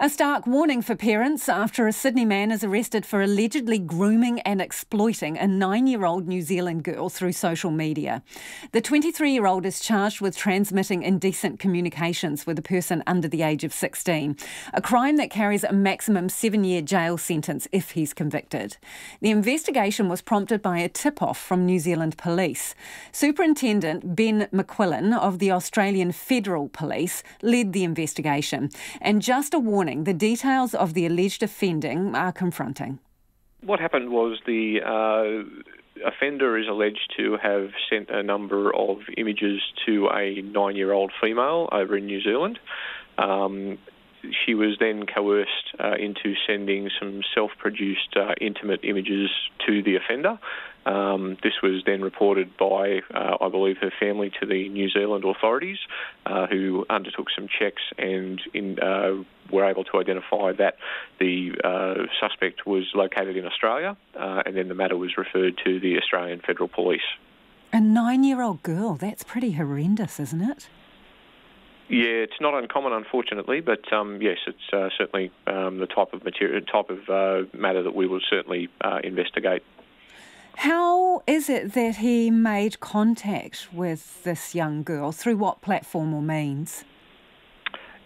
A stark warning for parents after a Sydney man is arrested for allegedly grooming and exploiting a 9-year-old New Zealand girl through social media. The 23-year-old is charged with transmitting indecent communications with a person under the age of 16, a crime that carries a maximum 7-year jail sentence if he's convicted. The investigation was prompted by a tip-off from New Zealand Police. Superintendent Ben McQuillan of the Australian Federal Police led the investigation. And just a warning, the details of the alleged offending are confronting. What happened was the offender is alleged to have sent a number of images to a 9-year-old female over in New Zealand. She was then coerced into sending some self-produced intimate images to the offender. This was then reported by, I believe, her family to the New Zealand authorities, who undertook some checks and were able to identify that the suspect was located in Australia, and then the matter was referred to the Australian Federal Police. A 9-year-old girl, that's pretty horrendous, isn't it? Yeah, it's not uncommon, unfortunately, but yes, it's certainly the type of matter that we will certainly investigate. How is it that he made contact with this young girl? Through what platform or means?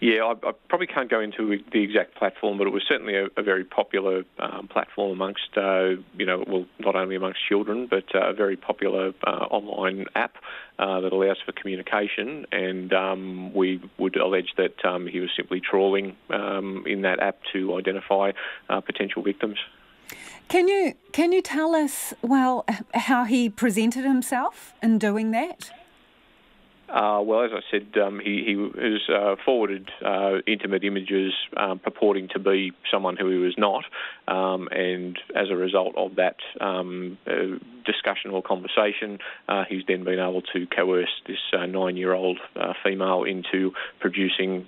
Yeah, I probably can't go into the exact platform, but it was certainly a very popular platform amongst, well, not only amongst children, but a very popular online app that allows for communication. And we would allege that he was simply trawling in that app to identify potential victims. Can you tell us, well, how he presented himself in doing that? Well, as I said, he has forwarded intimate images purporting to be someone who he was not, and as a result of that discussion or conversation, he's then been able to coerce this 9-year-old female into producing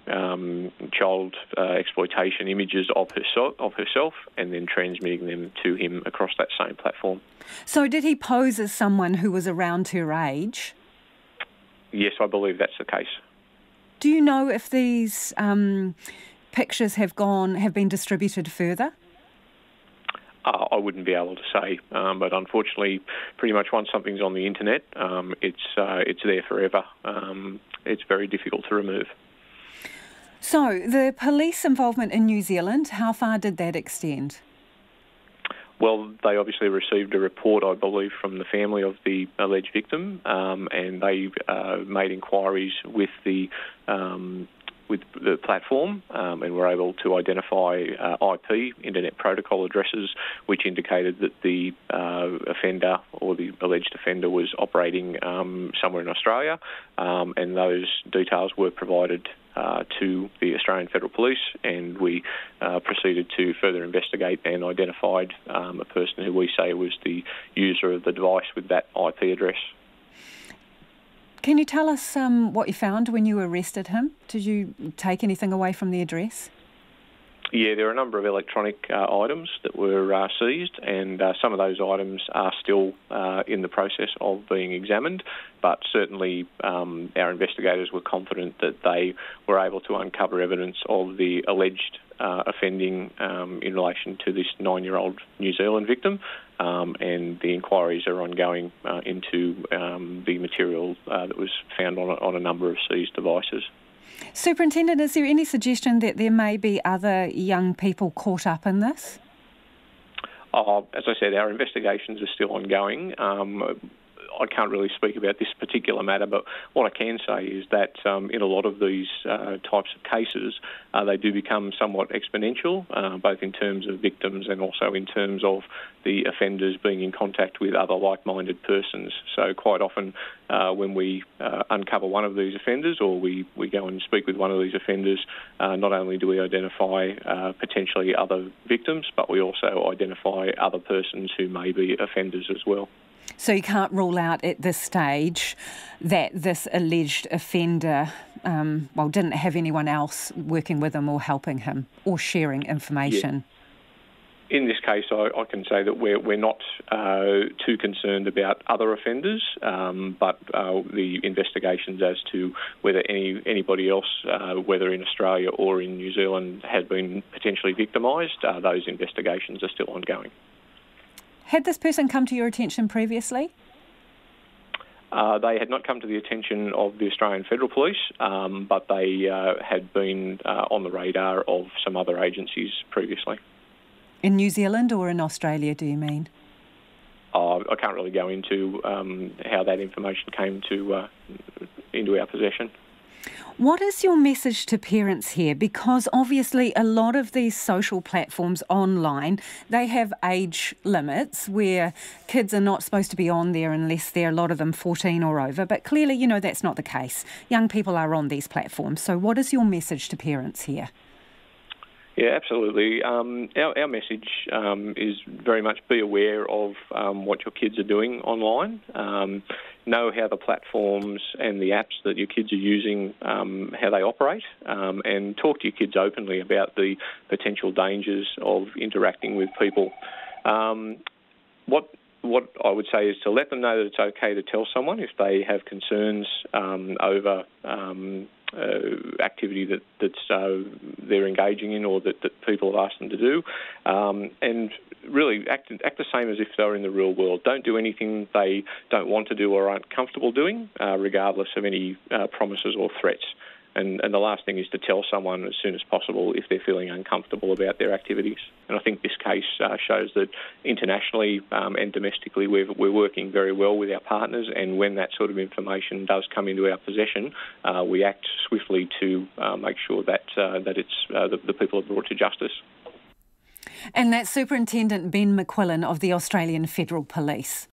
child exploitation images of herself and then transmitting them to him across that same platform. So did he pose as someone who was around her age? Yes, I believe that's the case. Do you know if these pictures have been distributed further? I wouldn't be able to say, but unfortunately, pretty much once something's on the internet, it's there forever. It's very difficult to remove. So the police involvement in New Zealand, how far did that extend? Well, they obviously received a report, I believe, from the family of the alleged victim, and they made inquiries with the platform, and were able to identify IP, Internet Protocol addresses, which indicated that the offender or the alleged offender was operating somewhere in Australia, and those details were provided to the Australian Federal Police, and we proceeded to further investigate and identified a person who we say was the user of the device with that IP address. Can you tell us what you found when you arrested him? Did you take anything away from the address? Yeah, there are a number of electronic items that were seized, and some of those items are still in the process of being examined, but certainly our investigators were confident that they were able to uncover evidence of the alleged offending in relation to this 9-year-old New Zealand victim, and the inquiries are ongoing into the material that was found on a number of seized devices. Superintendent, is there any suggestion that there may be other young people caught up in this? As I said, our investigations are still ongoing. I can't really speak about this particular matter, but what I can say is that in a lot of these types of cases, they do become somewhat exponential, both in terms of victims and also in terms of the offenders being in contact with other like-minded persons. So quite often when we uncover one of these offenders, or we go and speak with one of these offenders, not only do we identify potentially other victims, but we also identify other persons who may be offenders as well. So you can't rule out at this stage that this alleged offender, didn't have anyone else working with him or helping him or sharing information? In this case, I can say that we're not too concerned about other offenders, but the investigations as to whether anybody else, whether in Australia or in New Zealand, has been potentially victimised, those investigations are still ongoing. Had this person come to your attention previously? They had not come to the attention of the Australian Federal Police, but they had been on the radar of some other agencies previously. In New Zealand or in Australia, do you mean? I can't really go into how that information came into our possession. What is your message to parents here? Because obviously a lot of these social platforms online, they have age limits where kids are not supposed to be on there unless they're, a lot of them, 14 or over. But clearly, you know, that's not the case. Young people are on these platforms. So what is your message to parents here? Yeah, absolutely. Our message is very much be aware of what your kids are doing online. Know how the platforms and the apps that your kids are using, how they operate, and talk to your kids openly about the potential dangers of interacting with people. What I would say is to let them know that it's okay to tell someone if they have concerns over activity that they're engaging in or that people have asked them to do, and really act the same as if they were in the real world. Don't do anything they don't want to do or aren't comfortable doing, regardless of any promises or threats. And the last thing is to tell someone as soon as possible if they're feeling uncomfortable about their activities. And I think this case shows that internationally and domestically we're working very well with our partners, and when that sort of information does come into our possession, we act swiftly to make sure that the people are brought to justice. And that's Superintendent Ben McQuillan of the Australian Federal Police.